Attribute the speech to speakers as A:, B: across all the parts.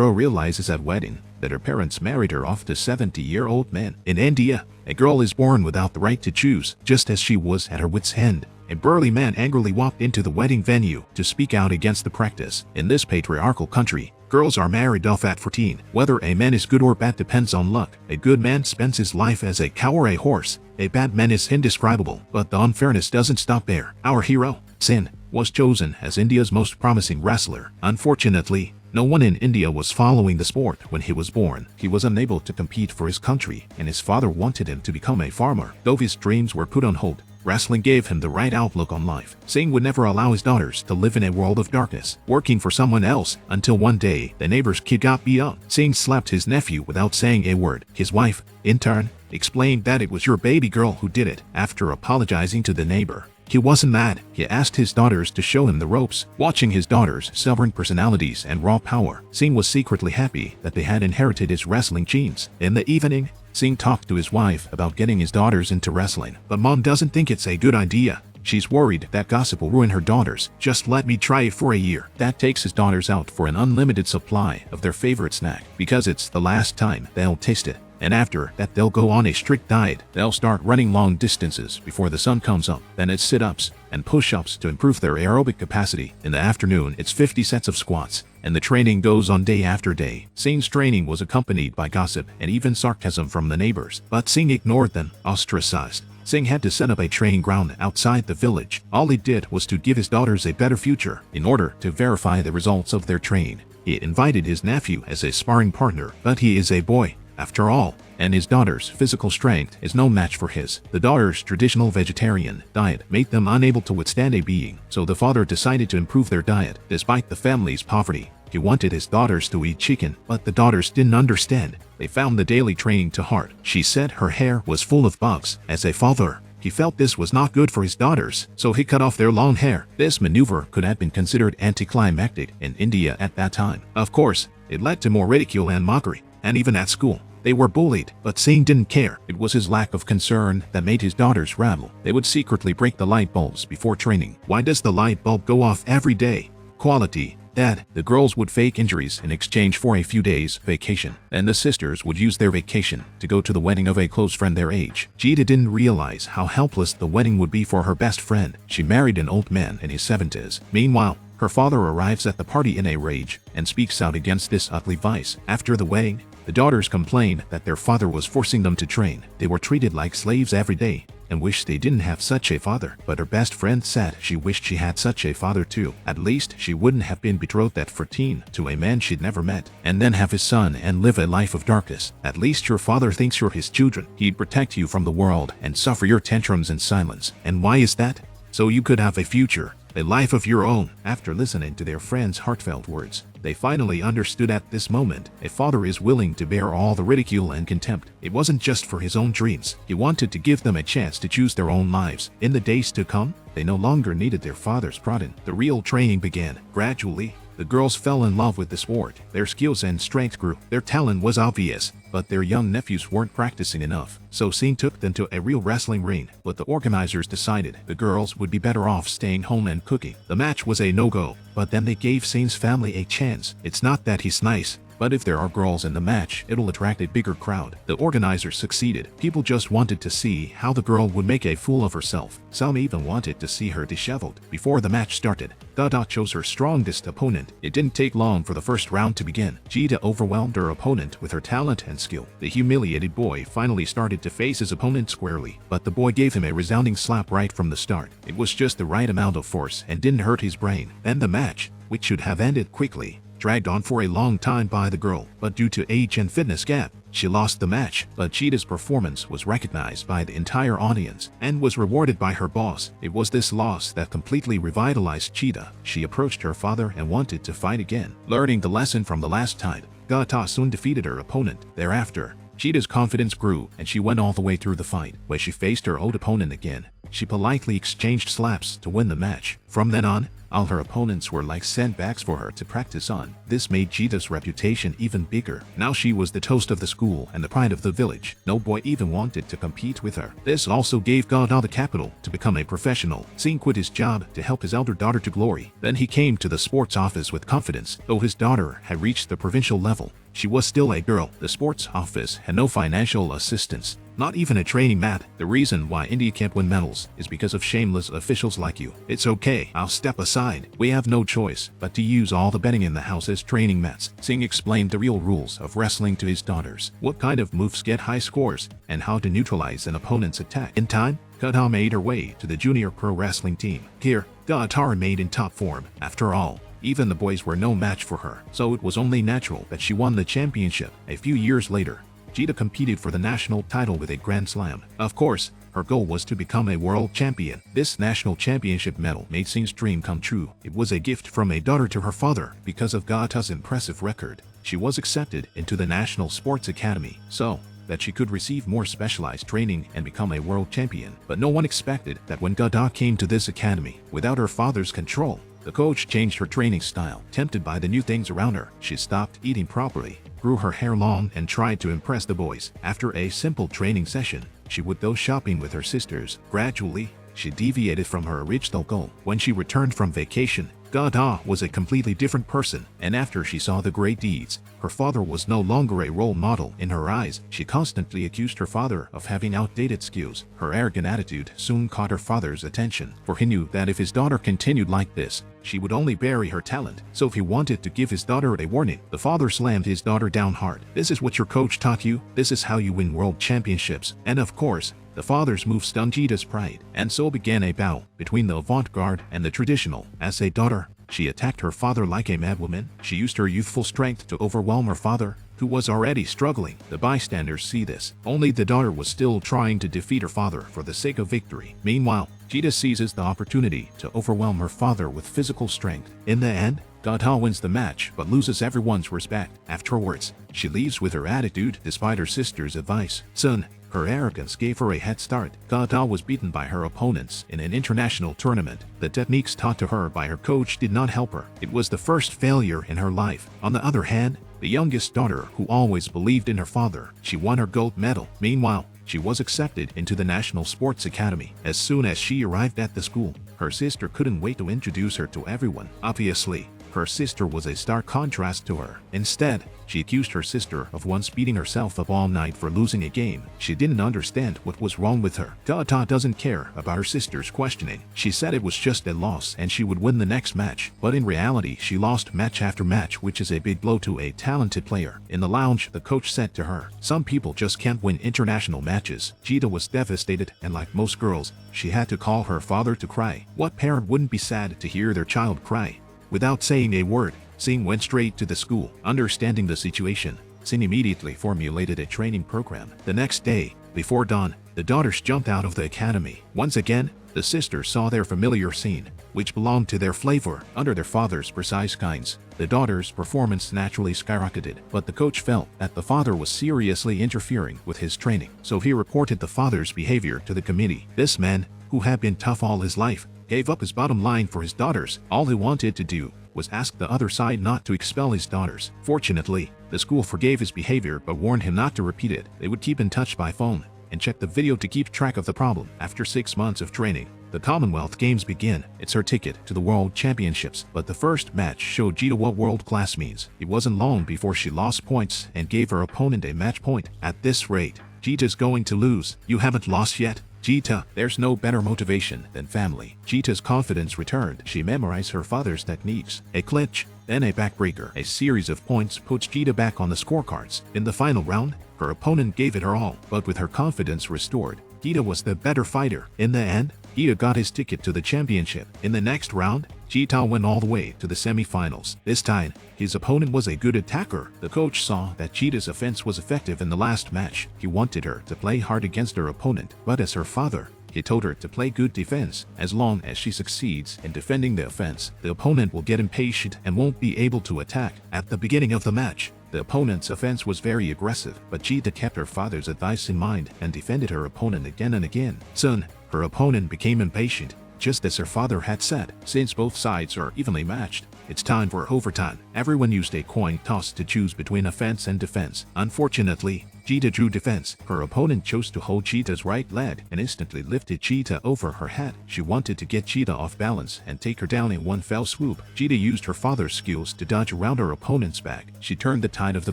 A: Girl realizes at wedding that her parents married her off to 70-year-old man. In India, a girl is born without the right to choose, just as she was at her wit's end. A burly man angrily walked into the wedding venue to speak out against the practice. In this patriarchal country, girls are married off at 14. Whether a man is good or bad depends on luck. A good man spends his life as a cow or a horse. A bad man is indescribable, but the unfairness doesn't stop there. Our hero, Sin, was chosen as India's most promising wrestler. Unfortunately, no one in India was following the sport when he was born. He was unable to compete for his country, and his father wanted him to become a farmer. Though his dreams were put on hold, wrestling gave him the right outlook on life. Singh would never allow his daughters to live in a world of darkness, working for someone else, until one day the neighbor's kid got beat up. Singh slapped his nephew without saying a word. His wife, in turn, explained that it was your baby girl who did it. After apologizing to the neighbor, he wasn't mad. He asked his daughters to show him the ropes. Watching his daughters' stubborn personalities and raw power, Singh was secretly happy that they had inherited his wrestling genes. In the evening, Singh talked to his wife about getting his daughters into wrestling, but mom doesn't think it's a good idea. She's worried that gossip will ruin her daughters. Just let me try it for a year. That takes his daughters out for an unlimited supply of their favorite snack, because it's the last time they'll taste it. And after that, they'll go on a strict diet. They'll start running long distances before the sun comes up. Then it's sit-ups and push-ups to improve their aerobic capacity. In the afternoon, it's 50 sets of squats, and the training goes on day after day. Singh's training was accompanied by gossip and even sarcasm from the neighbors, but Singh ignored them. Ostracized, Singh had to set up a training ground outside the village. All he did was to give his daughters a better future. In order to verify the results of their training, he invited his nephew as a sparring partner, but he is a boy after all, and his daughter's physical strength is no match for his. The daughter's traditional vegetarian diet made them unable to withstand a beating, so the father decided to improve their diet. Despite the family's poverty, he wanted his daughters to eat chicken, but the daughters didn't understand. They found the daily training too hard. She said her hair was full of bugs. As a father, he felt this was not good for his daughters, so he cut off their long hair. This maneuver could have been considered anticlimactic in India at that time. Of course, it led to more ridicule and mockery, and even at school, they were bullied, but Singh didn't care. It was his lack of concern that made his daughters rebel. They would secretly break the light bulbs before training. Why does the light bulb go off every day? Quality. Dad. The girls would fake injuries in exchange for a few days vacation, and the sisters would use their vacation to go to the wedding of a close friend their age. Jeeta didn't realize how helpless the wedding would be for her best friend. She married an old man in his 70s. Meanwhile, her father arrives at the party in a rage and speaks out against this ugly vice. After the wedding, the daughters complained that their father was forcing them to train. They were treated like slaves every day and wished they didn't have such a father. But her best friend said she wished she had such a father too. At least she wouldn't have been betrothed at 14 to a man she'd never met, and then have his son and live a life of darkness. At least your father thinks you're his children. He'd protect you from the world and suffer your tantrums in silence. And why is that? So you could have a future, a life of your own. After listening to their friend's heartfelt words, they finally understood at this moment a father is willing to bear all the ridicule and contempt. It wasn't just for his own dreams. He wanted to give them a chance to choose their own lives. In the days to come, they no longer needed their father's prodding. The real training began. Gradually, the girls fell in love with the sport. Their skills and strength grew. Their talent was obvious, but their young nephews weren't practicing enough. So Singh took them to a real wrestling ring. But the organizers decided the girls would be better off staying home and cooking. The match was a no-go, but then they gave Singh's family a chance. It's not that he's nice, but if there are girls in the match, it'll attract a bigger crowd. The organizers succeeded. People just wanted to see how the girl would make a fool of herself. Some even wanted to see her disheveled. Before the match started, Dada chose her strongest opponent. It didn't take long for the first round to begin. Jeeta overwhelmed her opponent with her talent and skill. The humiliated boy finally started to face his opponent squarely, but the boy gave him a resounding slap right from the start. It was just the right amount of force and didn't hurt his brain. Then the match, which should have ended quickly, dragged on for a long time by the girl, but due to age and fitness gap, she lost the match. But Cheetah's performance was recognized by the entire audience and was rewarded by her boss. It was this loss that completely revitalized Cheetah. She approached her father and wanted to fight again. Learning the lesson from the last time, Gata soon defeated her opponent. Thereafter, Cheetah's confidence grew and she went all the way through the fight. When she faced her old opponent again, she politely exchanged slaps to win the match. From then on, All her opponents were like sandbags for her to practice on. This made Jita's reputation even bigger. Now she was the toast of the school and the pride of the village. No boy even wanted to compete with her. This also gave Gada the capital to become a professional. Singh quit his job to help his elder daughter to glory. Then he came to the sports office with confidence. Though his daughter had reached the provincial level, she was still a girl. The sports office had no financial assistance, not even a training mat. The reason why India can't win medals is because of shameless officials like you. It's okay, I'll step aside. We have no choice but to use all the bedding in the house as training mats. Singh explained the real rules of wrestling to his daughters, what kind of moves get high scores, and how to neutralize an opponent's attack. In time, Gada made her way to the junior pro wrestling team. Here, Gada remained in top form. After all, even the boys were no match for her, so it was only natural that she won the championship. A few years later, Jita competed for the national title with a Grand Slam. Of course, her goal was to become a world champion. This national championship medal made Singh's dream come true. It was a gift from a daughter to her father. Because of Gata's impressive record, she was accepted into the National Sports Academy, so that she could receive more specialized training and become a world champion. But no one expected that when Gada came to this academy, without her father's control, the coach changed her training style. Tempted by the new things around her, she stopped eating properly, grew her hair long, and tried to impress the boys. After a simple training session, she would go shopping with her sisters. Gradually, she deviated from her original goal. When she returned from vacation, Gada was a completely different person, and after she saw the great deeds, her father was no longer a role model in her eyes. She constantly accused her father of having outdated skills. Her arrogant attitude soon caught her father's attention, for he knew that if his daughter continued like this, she would only bury her talent. So if he wanted to give his daughter a warning, the father slammed his daughter down hard. This is what your coach taught you? This is how you win world championships? And of course, the father's move stung Jita's pride, and so began a battle between the avant-garde and the traditional. As a daughter, she attacked her father like a madwoman. She used her youthful strength to overwhelm her father, who was already struggling. The bystanders see this. Only the daughter was still trying to defeat her father for the sake of victory. Meanwhile, Jita seizes the opportunity to overwhelm her father with physical strength. In the end, Gada wins the match but loses everyone's respect. Afterwards, she leaves with her attitude despite her sister's advice. Soon, her arrogance gave her a head start. Gada was beaten by her opponents in an international tournament. The techniques taught to her by her coach did not help her. It was the first failure in her life. On the other hand, the youngest daughter, who always believed in her father, she won her gold medal. Meanwhile, she was accepted into the National Sports Academy. As soon as she arrived at the school, her sister couldn't wait to introduce her to everyone. Obviously, her sister was a stark contrast to her. Instead, she accused her sister of once beating herself up all night for losing a game. She didn't understand what was wrong with her. Gada doesn't care about her sister's questioning. She said it was just a loss and she would win the next match. But in reality, she lost match after match, which is a big blow to a talented player. In the lounge, the coach said to her, "Some people just can't win international matches." Jita was devastated, and like most girls, she had to call her father to cry. What parent wouldn't be sad to hear their child cry? Without saying a word, Singh went straight to the school. Understanding the situation, Singh immediately formulated a training program. The next day, before dawn, the daughters jumped out of the academy. Once again, the sisters saw their familiar scene, which belonged to their flavor. Under their father's precise guidance, the daughters' performance naturally skyrocketed. But the coach felt that the father was seriously interfering with his training, so he reported the father's behavior to the committee. This man, who had been tough all his life, gave up his bottom line for his daughters. All he wanted to do was ask the other side not to expel his daughters. Fortunately, the school forgave his behavior but warned him not to repeat it. They would keep in touch by phone and check the video to keep track of the problem. After 6 months of training, the Commonwealth Games begin. It's her ticket to the World Championships. But the first match showed Jita what world class means. It wasn't long before she lost points and gave her opponent a match point. At this rate, Jita's going to lose. You haven't lost yet? Jita, there's no better motivation than family. Jita's confidence returned. She memorized her father's techniques. A clinch, then a backbreaker. A series of points puts Jita back on the scorecards. In the final round, her opponent gave it her all, but with her confidence restored, Jita was the better fighter. In the end, Jita got his ticket to the championship. In the next round, Jita went all the way to the semi-finals. This time, his opponent was a good attacker. The coach saw that Jita's offense was effective in the last match. He wanted her to play hard against her opponent, but as her father, he told her to play good defense. As long as she succeeds in defending the offense, the opponent will get impatient and won't be able to attack. At the beginning of the match, the opponent's offense was very aggressive, but Jita kept her father's advice in mind and defended her opponent again and again. Soon, her opponent became impatient. just as her father had said. Since both sides are evenly matched, it's time for overtime. Everyone used a coin toss to choose between offense and defense. Unfortunately, Cheetah drew defense. Her opponent chose to hold Cheetah's right leg and instantly lifted Cheetah over her head. She wanted to get Cheetah off balance and take her down in one fell swoop. Cheetah used her father's skills to dodge around her opponent's back. She turned the tide of the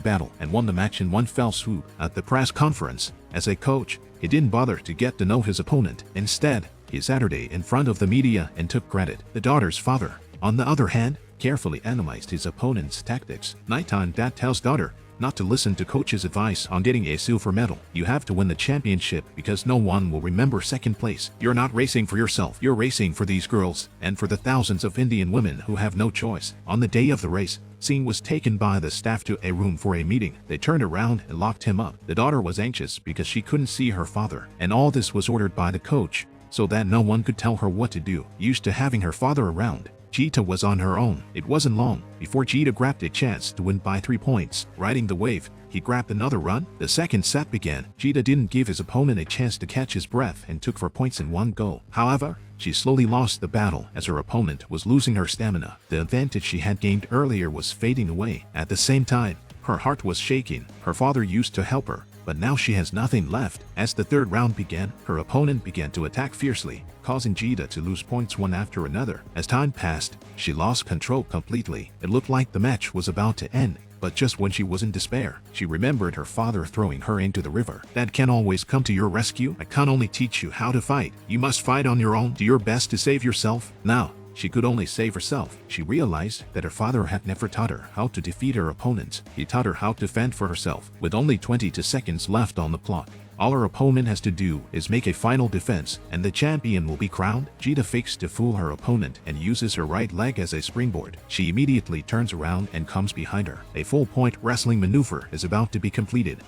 A: battle and won the match in one fell swoop. At the press conference, as a coach, he didn't bother to get to know his opponent. Instead, he sat her day in front of the media and took credit. The daughter's father, on the other hand, carefully analyzed his opponent's tactics. Nighttime, dad tells daughter not to listen to coach's advice on getting a silver medal. You have to win the championship because no one will remember second place. You're not racing for yourself. You're racing for these girls and for the thousands of Indian women who have no choice. On the day of the race, Singh was taken by the staff to a room for a meeting. They turned around and locked him up. The daughter was anxious because she couldn't see her father, and all this was ordered by the coach so that no one could tell her what to do. Used to having her father around, Cheetah was on her own. It wasn't long before Cheetah grabbed a chance to win by 3 points. Riding the wave, he grabbed another run. The second set began. Cheetah didn't give his opponent a chance to catch his breath and took 4 points in one go. However, she slowly lost the battle as her opponent was losing her stamina. The advantage she had gained earlier was fading away. At the same time, her heart was shaking. Her father used to help her, but now she has nothing left. As the third round began, her opponent began to attack fiercely, causing Cheetah to lose points one after another. As time passed, she lost control completely. It looked like the match was about to end, but just when she was in despair, she remembered her father throwing her into the river. Dad can always come to your rescue. I can't only teach you how to fight. You must fight on your own. Do your best to save yourself. Now, she could only save herself. She realized that her father had never taught her how to defeat her opponents. He taught her how to fend for herself. With only 22 seconds left on the clock, all her opponent has to do is make a final defense, and the champion will be crowned. Cheetah fakes to fool her opponent and uses her right leg as a springboard. She immediately turns around and comes behind her. A full-point wrestling maneuver is about to be completed.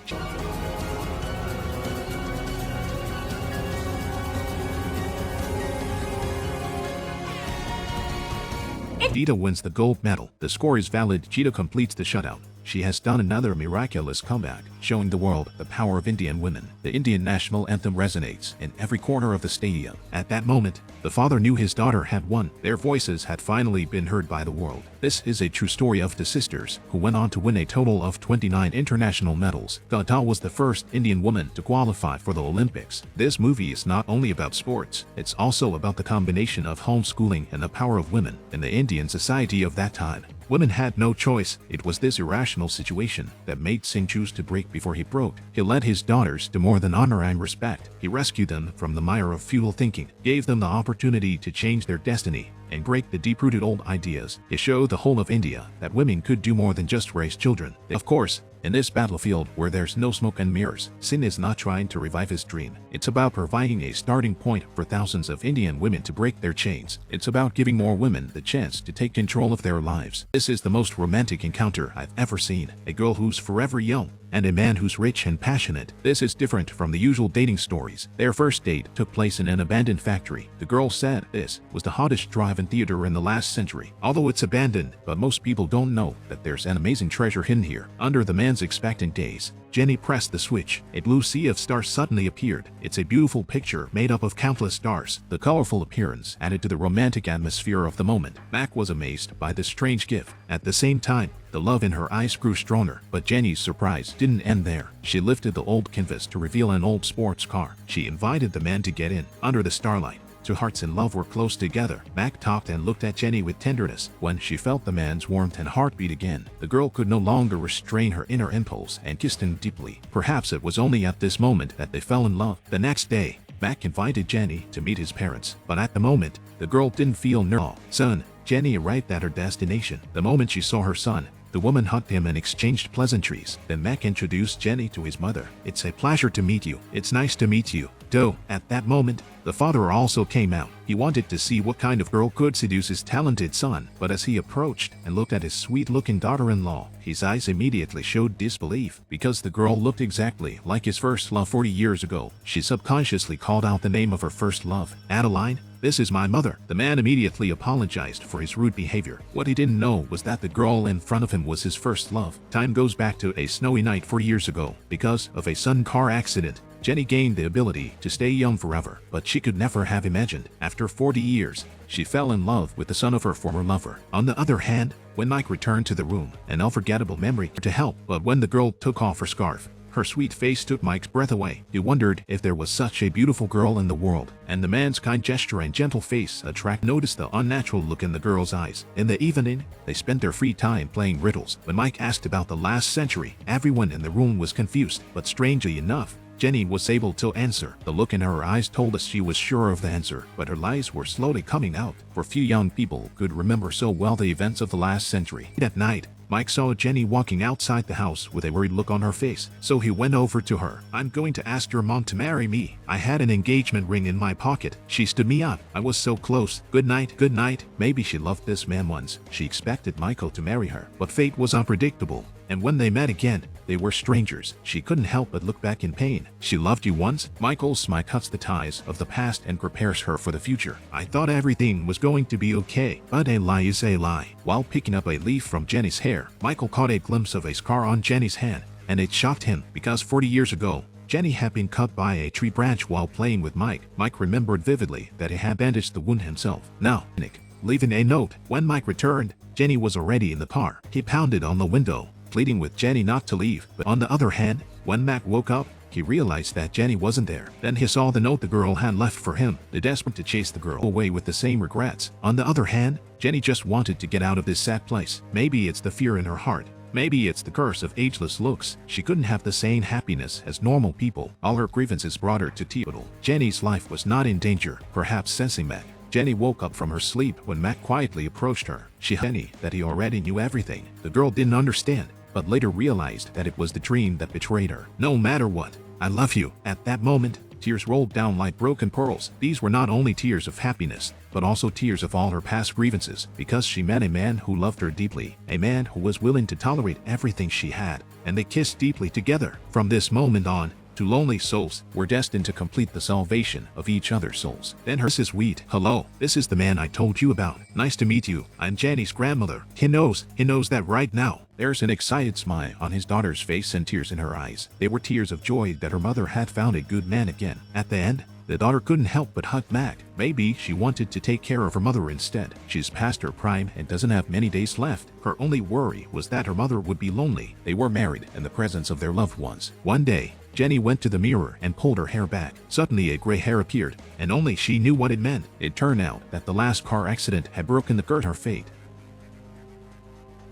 A: Cheetah wins the gold medal. The score is valid. Cheetah completes the shutout. She has done another miraculous comeback, showing the world the power of Indian women. The Indian national anthem resonates in every corner of the stadium. At that moment, the father knew his daughter had won. Their voices had finally been heard by the world. This is a true story of the sisters, who went on to win a total of 29 international medals. Gata was the first Indian woman to qualify for the Olympics. This movie is not only about sports, it's also about the combination of homeschooling and the power of women in the Indian society of that time. Women had no choice. It was this irrational situation that made Singh choose to break before he broke. He led his daughters to more than honor and respect. He rescued them from the mire of futile thinking, gave them the opportunity to change their destiny and break the deep-rooted old ideas. He showed the whole of India that women could do more than just raise children. Of course, in this battlefield where there's no smoke and mirrors, Singh is not trying to revive his dream. It's about providing a starting point for thousands of Indian women to break their chains. It's about giving more women the chance to take control of their lives. This is the most romantic encounter I've ever seen. A girl who's forever young and a man who's rich and passionate. This is different from the usual dating stories. Their first date took place in an abandoned factory. The girl said this was the hottest drive-in theater in the last century. Although it's abandoned, but most people don't know that there's an amazing treasure hidden here. Under the man's expectant gaze, Jenny pressed the switch. A blue sea of stars suddenly appeared. It's a beautiful picture made up of countless stars. The colorful appearance added to the romantic atmosphere of the moment. Mac was amazed by this strange gift. At the same time, the love in her eyes grew stronger, but Jenny's surprise didn't end there. She lifted the old canvas to reveal an old sports car. She invited the man to get in. Under the starlight, two hearts in love were close together. Mac talked and looked at Jenny with tenderness. When she felt the man's warmth and heartbeat again, the girl could no longer restrain her inner impulse and kissed him deeply. Perhaps it was only at this moment that they fell in love. The next day, Mac invited Jenny to meet his parents, but at the moment, the girl didn't feel nervous. Son, Jenny arrived at her destination. The moment she saw her son, the woman hugged him and exchanged pleasantries. Then Mac introduced Jenny to his mother. It's a pleasure to meet you. It's nice to meet you. Though, at that moment, the father also came out. He wanted to see what kind of girl could seduce his talented son, but as he approached and looked at his sweet-looking daughter-in-law, his eyes immediately showed disbelief. Because the girl looked exactly like his first love 40 years ago, she subconsciously called out the name of her first love. Adeline, this is my mother. The man immediately apologized for his rude behavior. What he didn't know was that the girl in front of him was his first love. Time goes back to a snowy night 4 years ago. Because of a sudden car accident, Jenny gained the ability to stay young forever, but she could never have imagined, after 40 years, she fell in love with the son of her former lover. On the other hand, when Mike returned to the room, an unforgettable memory to help, but when the girl took off her scarf, her sweet face took Mike's breath away. He wondered if there was such a beautiful girl in the world, and the man's kind gesture and gentle face noticed the unnatural look in the girl's eyes. In the evening, they spent their free time playing riddles. When Mike asked about the last century, everyone in the room was confused, but strangely enough, Jenny was able to answer. The look in her eyes told us she was sure of the answer, but her lies were slowly coming out, for few young people could remember so well the events of the last century. That night, Mike saw Jenny walking outside the house with a worried look on her face, so he went over to her. "I'm going to ask your mom to marry me. I had an engagement ring in my pocket. She stood me up. I was so close. Good night, good night." Maybe she loved this man once. She expected Michael to marry her, but fate was unpredictable. And when they met again, they were strangers. She couldn't help but look back in pain. "She loved you once?" Michael's smile cuts the ties of the past and prepares her for the future. "I thought everything was going to be okay, but a lie is a lie." While picking up a leaf from Jenny's hair, Michael caught a glimpse of a scar on Jenny's hand, and it shocked him, because 40 years ago, Jenny had been cut by a tree branch while playing with Mike. Mike remembered vividly that he had bandaged the wound himself. Now, Nick, leaving a note. When Mike returned, Jenny was already in the car. He pounded on the window, pleading with Jenny not to leave. But on the other hand, when Mac woke up, he realized that Jenny wasn't there. Then he saw the note the girl had left for him, desperate to chase the girl away with the same regrets. On the other hand, Jenny just wanted to get out of this sad place. Maybe it's the fear in her heart. Maybe it's the curse of ageless looks. She couldn't have the same happiness as normal people. All her grievances brought her to teetotal. Jenny's life was not in danger, perhaps sensing Mac. Jenny woke up from her sleep when Mac quietly approached her. She told Jenny that he already knew everything. The girl didn't understand, but later realized that it was the dream that betrayed her. "No matter what, I love you." At that moment, tears rolled down like broken pearls. These were not only tears of happiness, but also tears of all her past grievances, because she met a man who loved her deeply, a man who was willing to tolerate everything she had, and they kissed deeply together. From this moment on, two lonely souls were destined to complete the salvation of each other's souls. Then her sis Wheat. "Hello, this is the man I told you about. Nice to meet you. I'm Jenny's grandmother." He knows that right now. There's an excited smile on his daughter's face and tears in her eyes. They were tears of joy that her mother had found a good man again. At the end, the daughter couldn't help but hug Mac. Maybe she wanted to take care of her mother instead. She's past her prime and doesn't have many days left. Her only worry was that her mother would be lonely. They were married in the presence of their loved ones. One day, Jenny went to the mirror and pulled her hair back. Suddenly a gray hair appeared, and only she knew what it meant. It turned out that the last car accident had broken the girl her fate.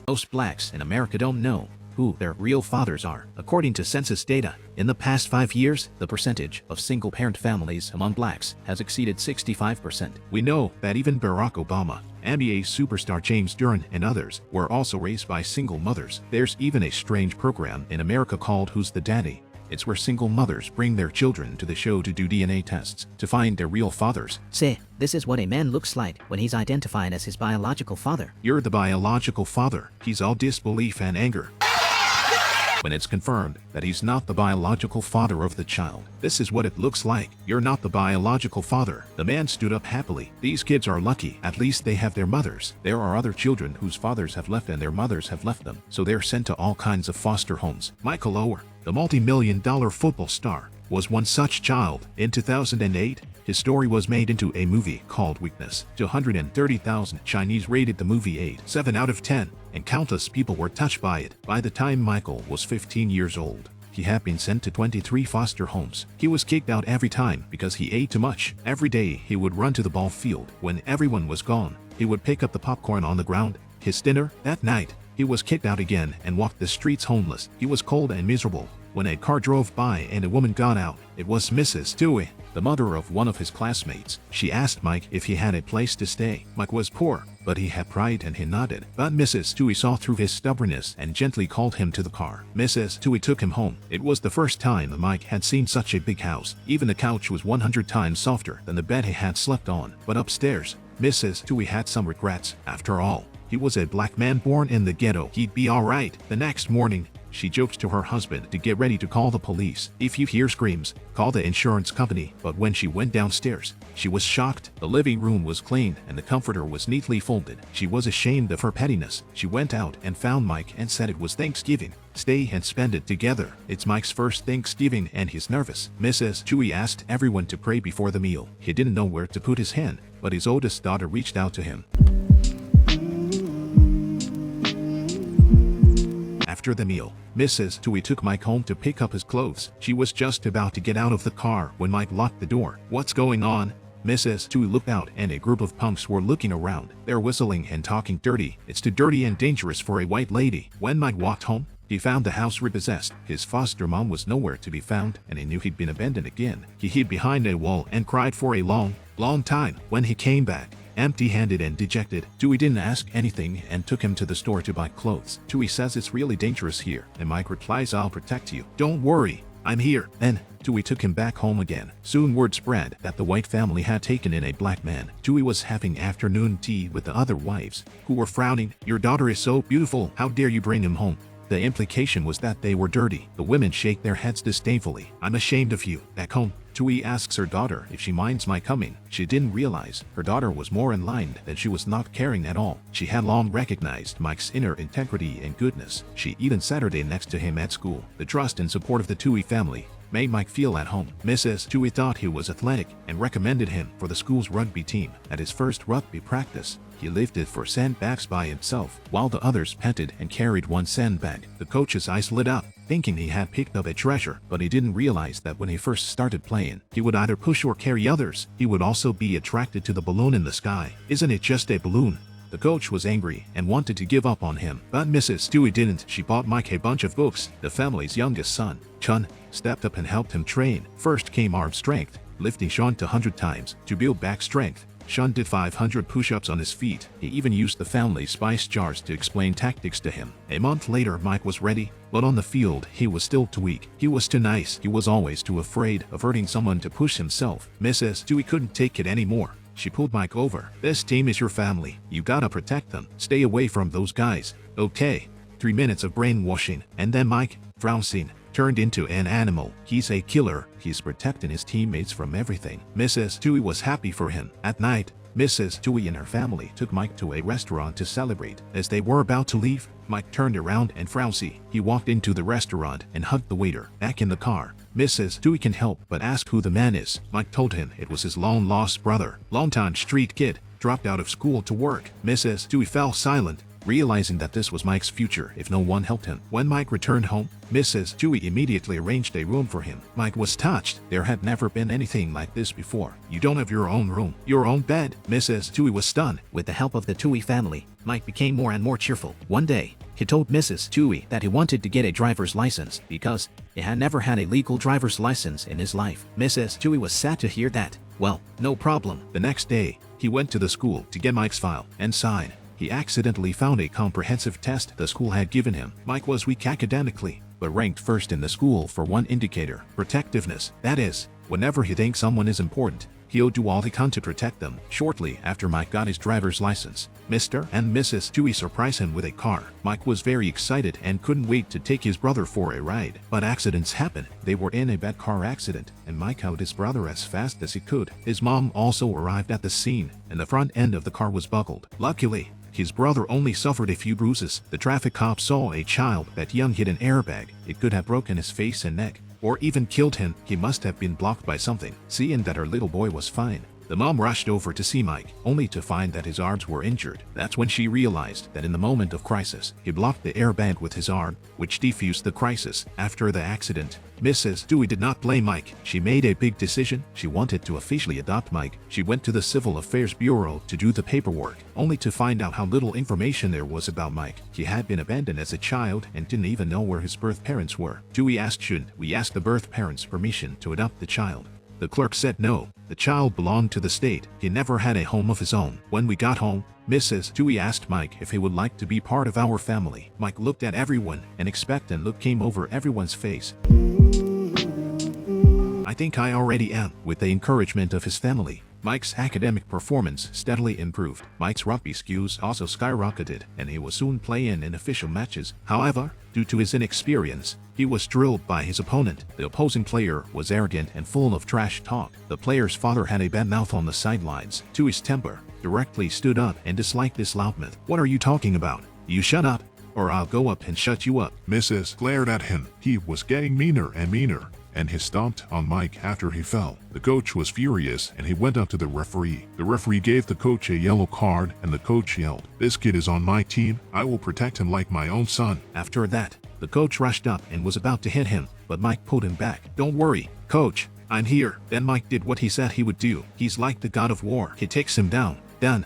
A: Most blacks in America don't know who their real fathers are. According to census data, in the past 5 years, the percentage of single-parent families among blacks has exceeded 65%. We know that even Barack Obama, NBA superstar James Durden, and others were also raised by single mothers. There's even a strange program in America called Who's the Daddy? It's where single mothers bring their children to the show to do DNA tests to find their real fathers.
B: Say, this is what a man looks like when he's identified as his biological father.
A: You're the biological father. He's all disbelief and anger when it's confirmed that he's not the biological father of the child. This is what it looks like. You're not the biological father. The man stood up happily. These kids are lucky. At least they have their mothers. There are other children whose fathers have left and their mothers have left them, so they're sent to all kinds of foster homes. Michael Oher, the multi-million-dollar football star, was one such child. In 2008, his story was made into a movie called Weakness. 230,000 Chinese rated the movie 7 out of 10, and countless people were touched by it. By the time Michael was 15 years old, he had been sent to 23 foster homes. He was kicked out every time because he ate too much. Every day he would run to the ball field. When everyone was gone, he would pick up the popcorn on the ground, his dinner. That night, he was kicked out again and walked the streets homeless. He was cold and miserable. When a car drove by and a woman got out, it was Mrs. Dewey, the mother of one of his classmates. She asked Mike if he had a place to stay. Mike was poor, but he had pride and he nodded. But Mrs. Dewey saw through his stubbornness and gently called him to the car. Mrs. Dewey took him home. It was the first time that Mike had seen such a big house. Even the couch was 100 times softer than the bed he had slept on. But upstairs, Mrs. Dewey had some regrets. After all, he was a black man born in the ghetto. He'd be alright. The next morning, She joked to her husband to get ready to call the police. If you hear screams, call the insurance company. But when she went downstairs, she was shocked. The living room was cleaned and the comforter was neatly folded. She was ashamed of her pettiness. She went out and found Mike and said it was Thanksgiving. Stay and spend it together. It's Mike's first Thanksgiving and he's nervous. Mrs. Chewy asked everyone to pray before the meal. He didn't know where to put his hand, but his oldest daughter reached out to him. After the meal, Mrs. Chewy took Mike home to pick up his clothes. She was just about to get out of the car when Mike locked the door. What's going on? Mrs. Chewy looked out and a group of punks were looking around. They're whistling and talking dirty. It's too dirty and dangerous for a white lady. When Mike walked home, he found the house repossessed. His foster mom was nowhere to be found and he knew he'd been abandoned again. He hid behind a wall and cried for a long time. When he came back, empty-handed and dejected, Chewy didn't ask anything and took him to the store to buy clothes. Chewy says it's really dangerous here, and Mike replies, I'll protect you. Don't worry, I'm here. Then, Chewy took him back home again. Soon word spread that the White family had taken in a black man. Chewy was having afternoon tea with the other wives, who were frowning. Your daughter is so beautiful, how dare you bring him home? The implication was that they were dirty. The women shake their heads disdainfully. I'm ashamed of you. Back home, Chewy asks her daughter if she minds my coming. She didn't realize her daughter was more enlightened than she was not caring at all. She had long recognized Mike's inner integrity and goodness. She even Saturday next to him at school. The trust and support of the Chewy family made Mike feel at home. Mrs. Chewy thought he was athletic and recommended him for the school's rugby team. At his first rugby practice, he lifted 4 sandbags by himself, while the others panted and carried 1 sandbag. The coach's eyes lit up, thinking he had picked up a treasure, but he didn't realize that when he first started playing, he would either push or carry others. He would also be attracted to the balloon in the sky. Isn't it just a balloon? The coach was angry and wanted to give up on him, but Mrs. Chewy didn't. She bought Mike a bunch of books. The family's youngest son, Chun, stepped up and helped him train. First came arm strength, lifting Sean to 100 times. To build back strength, Sean did 500 push-ups on his feet. He even used the family's spice jars to explain tactics to him. A month later, Mike was ready, but on the field, he was still too weak. He was too nice. He was always too afraid of hurting someone to push himself. Mrs. Chewy couldn't take it anymore. She pulled Mike over. This team is your family. You gotta protect them. Stay away from those guys. Okay. 3 minutes of brainwashing, and then Mike, frowning, turned into an animal. He's a killer. He's protecting his teammates from everything. Mrs. Chewy was happy for him. At night, Mrs. Chewy and her family took Mike to a restaurant to celebrate. As they were about to leave, Mike turned around and frowsy. He walked into the restaurant and hugged the waiter. Back in the car, Mrs. Chewy can't help but ask who the man is. Mike told him it was his long-lost brother. Longtime street kid, dropped out of school to work. Mrs. Chewy fell silent, realizing that this was Mike's future if no one helped him. When Mike returned home, Mrs. Chewy immediately arranged a room for him. Mike was touched. There had never been anything like this before. You don't have your own room, your own bed. Mrs. Chewy was stunned.
B: With the help of the Chewy family, Mike became more and more cheerful. One day, he told Mrs. Chewy that he wanted to get a driver's license because he had never had a legal driver's license in his life. Mrs. Chewy was sad to hear that. Well, no problem.
A: The next day, he went to the school to get Mike's file and sign. He accidentally found a comprehensive test the school had given him. Mike was weak academically, but ranked first in the school for one indicator: protectiveness. That is, whenever he thinks someone is important, he'll do all he can to protect them. Shortly after Mike got his driver's license, Mr. and Mrs. Chewy surprised him with a car. Mike was very excited and couldn't wait to take his brother for a ride. But accidents happen. They were in a bad car accident, and Mike held his brother as fast as he could. His mom also arrived at the scene, and the front end of the car was buckled. Luckily, his brother only suffered a few bruises. The traffic cop saw a child that young hit an airbag. It could have broken his face and neck, or even killed him. He must have been blocked by something. Seeing that her little boy was fine, the mom rushed over to see Mike, only to find that his arms were injured. That's when she realized that in the moment of crisis, he blocked the airbag with his arm, which defused the crisis. After the accident, Mrs. Chewy did not blame Mike. She made a big decision. She wanted to officially adopt Mike. She went to the Civil Affairs Bureau to do the paperwork, only to find out how little information there was about Mike. He had been abandoned as a child and didn't even know where his birth parents were. Chewy asked, should we ask the birth parents permission to adopt the child? The clerk said no. The child belonged to the state. He never had a home of his own. When we got home, Mrs. Chewy asked Mike if he would like to be part of our family. Mike looked at everyone. An expectant look came over everyone's face. I think I already am. With the encouragement of his family, Mike's academic performance steadily improved. Mike's rugby skills also skyrocketed, and he was soon playing in official matches. However, due to his inexperience, he was drilled by his opponent. The opposing player was arrogant and full of trash talk. The player's father had a bad mouth on the sidelines. Tui's temper directly stood up and disliked this loudmouth. "What are you talking about? You shut up, or I'll go up and shut you up."
C: Mrs. glared at him. He was getting meaner and meaner, and he stomped on Mike after he fell. The coach was furious, and he went up to the referee. The referee gave the coach a yellow card, and the coach yelled, "This kid is on my team. I will protect him like my own son."
A: After that, the coach rushed up and was about to hit him, but Mike pulled him back. "Don't worry, coach. I'm here." Then Mike did what he said he would do. He's like the god of war. He takes him down. Done.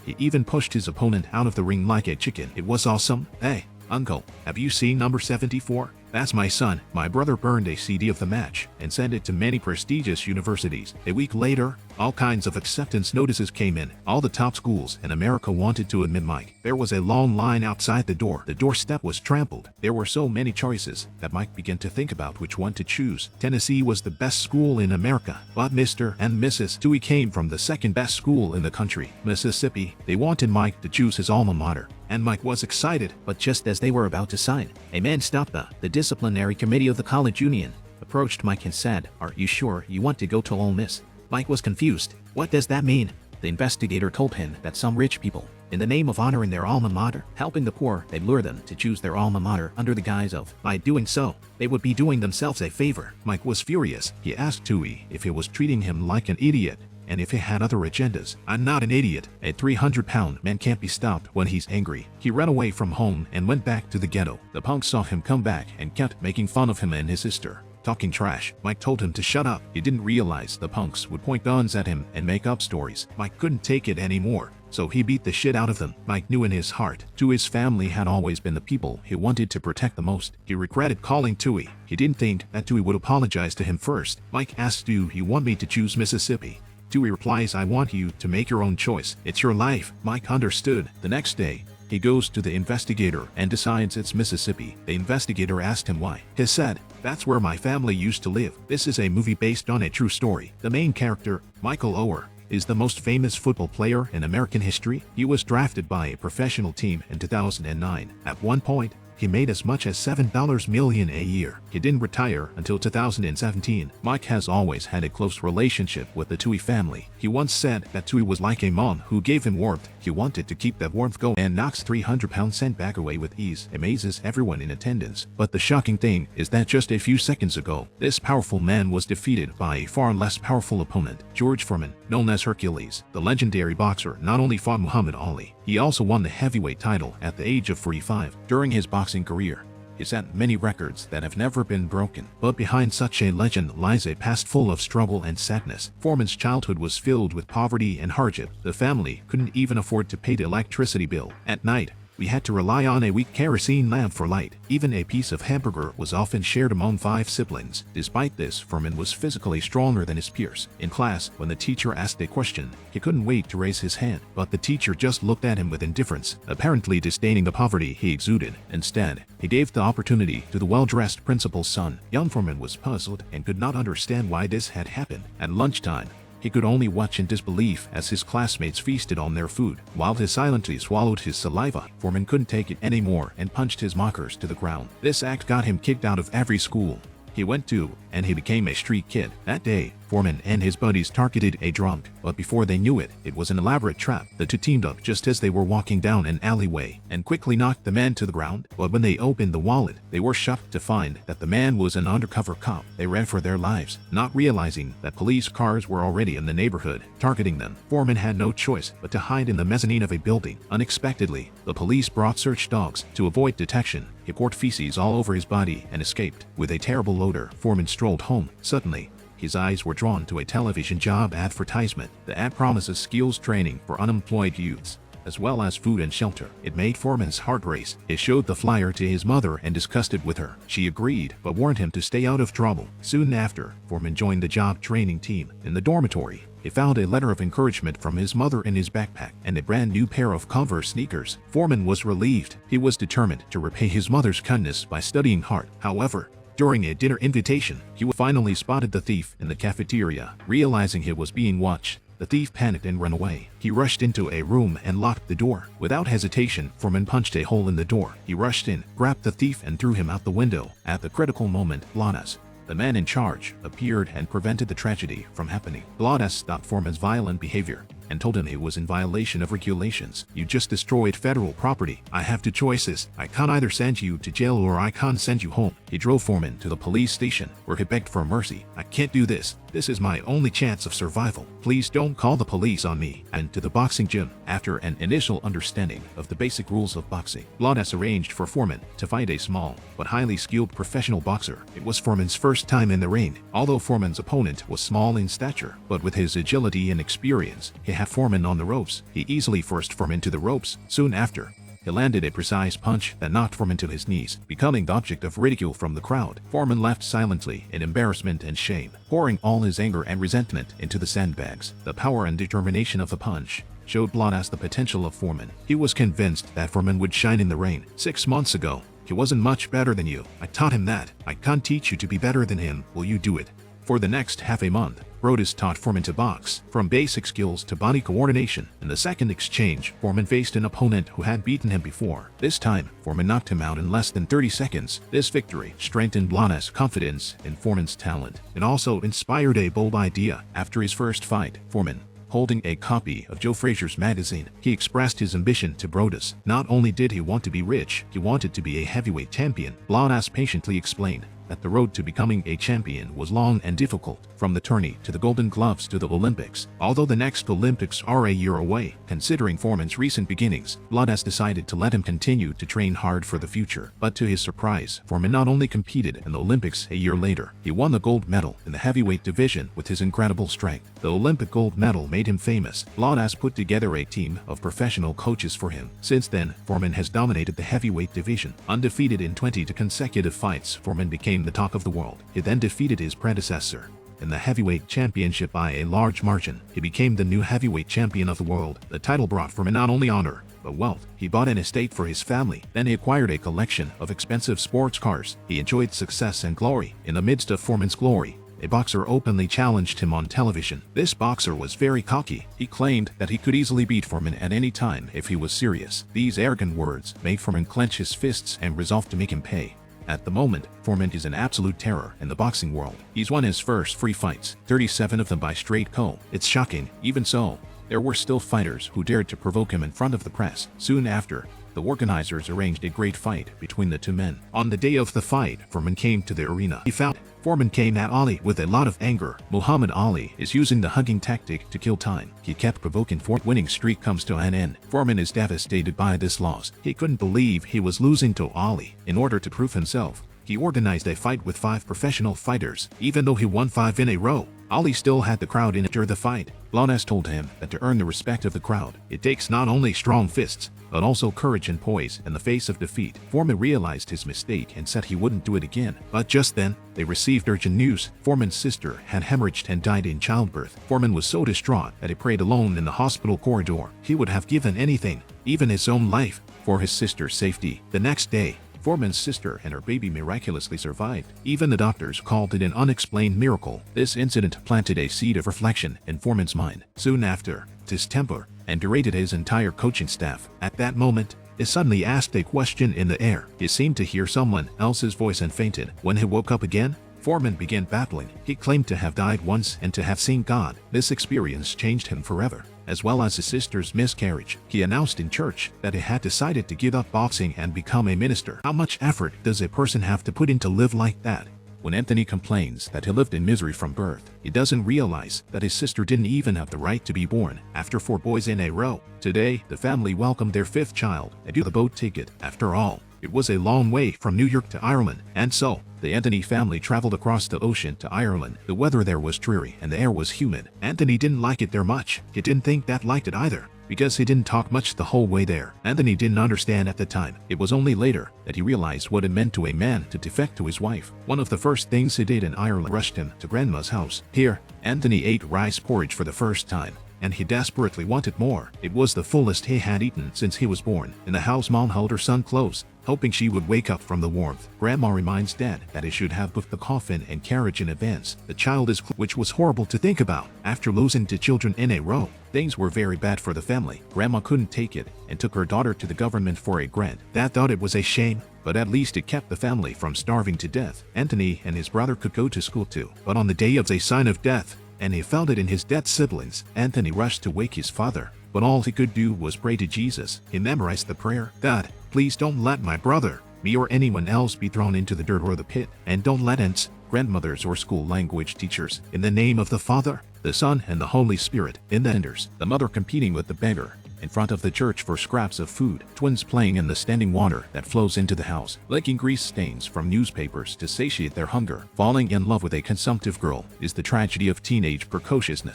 A: He even pushed his opponent out of the ring like a chicken. It was awesome. "Hey, uncle, have you seen number 74? That's my son." My brother burned a CD of the match and sent it to many prestigious universities. A week later, all kinds of acceptance notices came in. All the top schools in America wanted to admit Mike. There was a long line outside the door. The doorstep was trampled. There were so many choices that Mike began to think about which one to choose. Tennessee was the best school in America, but Mr. and Mrs. Dewey came from the second best school in the country, Mississippi. They wanted Mike to choose his alma mater, and Mike was excited. But just as they were about to sign, a man stopped the disciplinary committee of the college union, approached Mike and said, "Are you sure you want to go to Ole Miss?" Mike was confused. "What does that mean?" The investigator told him that some rich people, in the name of honoring their alma mater, helping the poor, they lure them to choose their alma mater under the guise of, by doing so, they would be doing themselves a favor. Mike was furious. He asked Tui if he was treating him like an idiot, and if he had other agendas. "I'm not an idiot. A 300-pound man can't be stopped when he's angry." He ran away from home and went back to the ghetto. The punks saw him come back and kept making fun of him and his sister, talking trash. Mike told him to shut up. He didn't realize the punks would point guns at him and make up stories. Mike couldn't take it anymore, so he beat the shit out of them. Mike knew in his heart, Tui's family had always been the people he wanted to protect the most. He regretted calling Tui. He didn't think that Tui would apologize to him first. Mike asked, "Do you want me to choose Mississippi?" Tui replies, "I want you to make your own choice. It's your life." Mike understood. The next day, he goes to the investigator and decides it's Mississippi. The investigator asked him why. He said, "That's where my family used to live." This is a movie based on a true story. The main character, Michael Oher, is the most famous football player in American history. He was drafted by a professional team in 2009. At one point, he made as much as $7 million a year. He didn't retire until 2017. Mike has always had a close relationship with the Tui family. He once said that Tui was like a mom who gave him warmth. He wanted to keep that warmth going and knocks 300-pound scent bag away with ease. Amazes everyone in attendance. But the shocking thing is that just a few seconds ago, this powerful man was defeated by a far less powerful opponent, George Foreman, known as Hercules. The legendary boxer not only fought Muhammad Ali, he also won the heavyweight title at the age of 45. During his boxing career, he set many records that have never been broken. But behind such a legend lies a past full of struggle and sadness. Foreman's childhood was filled with poverty and hardship. The family couldn't even afford to pay the electricity bill. At night, we had to rely on a weak kerosene lamp for light. Even a piece of hamburger was often shared among 5 siblings. Despite this, Foreman was physically stronger than his peers. In class, when the teacher asked a question, he couldn't wait to raise his hand. But the teacher just looked at him with indifference, apparently disdaining the poverty he exuded. Instead, he gave the opportunity to the well-dressed principal's son. Young Foreman was puzzled and could not understand why this had happened. At lunchtime, he could only watch in disbelief as his classmates feasted on their food, while he silently swallowed his saliva. Foreman couldn't take it anymore and punched his mockers to the ground. This act got him kicked out of every school he went to, and he became a street kid. That day, Foreman and his buddies targeted a drunk, but before they knew it, it was an elaborate trap. The two teamed up just as they were walking down an alleyway and quickly knocked the man to the ground. But when they opened the wallet, they were shocked to find that the man was an undercover cop. They ran for their lives, not realizing that police cars were already in the neighborhood, targeting them. Foreman had no choice but to hide in the mezzanine of a building. Unexpectedly, the police brought search dogs to avoid detection. He poured feces all over his body and escaped. With a terrible odor, Foreman strolled home. Suddenly, his eyes were drawn to a television job advertisement. The ad promises skills training for unemployed youths, as well as food and shelter. It made Foreman's heart race. He showed the flyer to his mother and discussed it with her. She agreed, but warned him to stay out of trouble. Soon after, Foreman joined the job training team. In the dormitory, he found a letter of encouragement from his mother in his backpack and a brand new pair of Converse sneakers. Foreman was relieved. He was determined to repay his mother's kindness by studying hard. However, during a dinner invitation, he finally spotted the thief in the cafeteria. Realizing he was being watched, The thief panicked and ran away. He rushed into a room and locked the door. Without hesitation, Foreman punched a hole in the door. He rushed in, grabbed the thief and threw him out the window. At the critical moment, Blanas, the man in charge, appeared and prevented the tragedy from happening. Blanas stopped Foreman's violent behavior and told him he was in violation of regulations. You just destroyed federal property. I have two choices. I can either send you to jail or I can send you home. He drove Foreman to the police station where he begged for mercy. I can't do this. This is my only chance of survival. Please don't call the police on me. And to the boxing gym. After an initial understanding of the basic rules of boxing, Blanas arranged for Foreman to fight a small but highly skilled professional boxer. It was Foreman's first time in the ring. Although Foreman's opponent was small in stature, but with his agility and experience, he had Foreman on the ropes. He easily forced Foreman to the ropes. Soon after, he landed a precise punch that knocked Foreman to his knees, becoming the object of ridicule from the crowd. Foreman left silently in embarrassment and shame, pouring all his anger and resentment into the sandbags. The power and determination of the punch showed Blanas the potential of Foreman. He was convinced that Foreman would shine in the ring. 6 months ago, he wasn't much better than you. I taught him that. I can't teach you to be better than him. Will you do it? For the next half a month, Brodus taught Foreman to box, from basic skills to body coordination. In the second exchange, Foreman faced an opponent who had beaten him before. This time, Foreman knocked him out in less than 30 seconds. This victory strengthened Blanas' confidence in Foreman's talent. It also inspired a bold idea. After his first fight, Foreman, holding a copy of Joe Frazier's magazine, he expressed his ambition to Brodus. Not only did he want to be rich, he wanted to be a heavyweight champion. Blanas patiently explained that the road to becoming a champion was long and difficult, from the tourney to the Golden Gloves to the Olympics. Although the next Olympics are a year away, considering Foreman's recent beginnings, Blanas decided to let him continue to train hard for the future. But to his surprise, Foreman not only competed in the Olympics a year later, he won the gold medal in the heavyweight division with his incredible strength. The Olympic gold medal made him famous. Blanas put together a team of professional coaches for him. Since then, Foreman has dominated the heavyweight division. Undefeated in 20 consecutive fights, Foreman became the talk of the world. He then defeated his predecessor in the heavyweight championship by a large margin. He became the new heavyweight champion of the world. The title brought Foreman not only honor, but wealth. He bought an estate for his family. Then he acquired a collection of expensive sports cars. He enjoyed success and glory. In the midst of Foreman's glory, a boxer openly challenged him on television. This boxer was very cocky. He claimed that he could easily beat Foreman at any time if he was serious. These arrogant words made Foreman clench his fists and resolve to make him pay. At the moment, Foreman is an absolute terror in the boxing world. He's won his first 3 fights, 37 of them by straight KO. It's shocking. Even so, there were still fighters who dared to provoke him in front of the press. Soon after, the organizers arranged a great fight between the two men. On the day of the fight, Foreman came to the arena. He found Foreman came at Ali with a lot of anger. Muhammad Ali is using the hugging tactic to kill time. He kept provoking. Winning streak comes to an end. Foreman is devastated by this loss. He couldn't believe he was losing to Ali. In order to prove himself, he organized a fight with 5 professional fighters. Even though he won 5 in a row, Ali still had the crowd in after the fight. Blanas told him that to earn the respect of the crowd, it takes not only strong fists, but also courage and poise in the face of defeat. Foreman realized his mistake and said he wouldn't do it again. But just then, they received urgent news. Foreman's sister had hemorrhaged and died in childbirth. Foreman was so distraught that he prayed alone in the hospital corridor. He would have given anything, even his own life, for his sister's safety. The next day, Foreman's sister and her baby miraculously survived. Even the doctors called it an unexplained miracle. This incident planted a seed of reflection in Foreman's mind. Soon after, distemper and berated his entire coaching staff. At that moment, he suddenly asked a question in the air. He seemed to hear someone else's voice and fainted. When he woke up again, Foreman began babbling. He claimed to have died once and to have seen God. This experience changed him forever. As well as his sister's miscarriage, he announced in church that he had decided to give up boxing and become a minister. How much effort does a person have to put in to live like that? When Anthony complains that he lived in misery from birth, he doesn't realize that his sister didn't even have the right to be born after 4 boys in a row. Today, the family welcomed their 5th child and the boat ticket. After all, it was a long way from New York to Ireland, and so the Anthony family traveled across the ocean to Ireland. The weather there was dreary and the air was humid. Anthony didn't like it there much. He didn't think Dad liked it either, because he didn't talk much the whole way there. Anthony didn't understand at the time. It was only later that he realized what it meant to a man to defect to his wife. One of the first things he did in Ireland rushed him to Grandma's house. Here, Anthony ate rice porridge for the first time, and he desperately wanted more. It was the fullest he had eaten since he was born. In the house, Mom held her son close hoping she would wake up from the warmth. Grandma reminds Dad that he should have booked the coffin and carriage in advance. The child is which was horrible to think about. After losing 2 children in a row, things were very bad for the family. Grandma couldn't take it and took her daughter to the government for a grant. Dad thought it was a shame, but at least it kept the family from starving to death. Anthony and his brother could go to school too. But on the day of a sign of death, and he felt it in his dead siblings, Anthony rushed to wake his father. But all he could do was pray to Jesus. He memorized the prayer, "God, please don't let my brother, me or anyone else be thrown into the dirt or the pit. And don't let aunts, grandmothers or school language teachers. In the name of the Father, the Son, and the Holy Spirit." In the enders, the mother competing with the beggar in front of the church for scraps of food, twins playing in the standing water that flows into the house, licking grease stains from newspapers to satiate their hunger. Falling in love with a consumptive girl is the tragedy of teenage precociousness.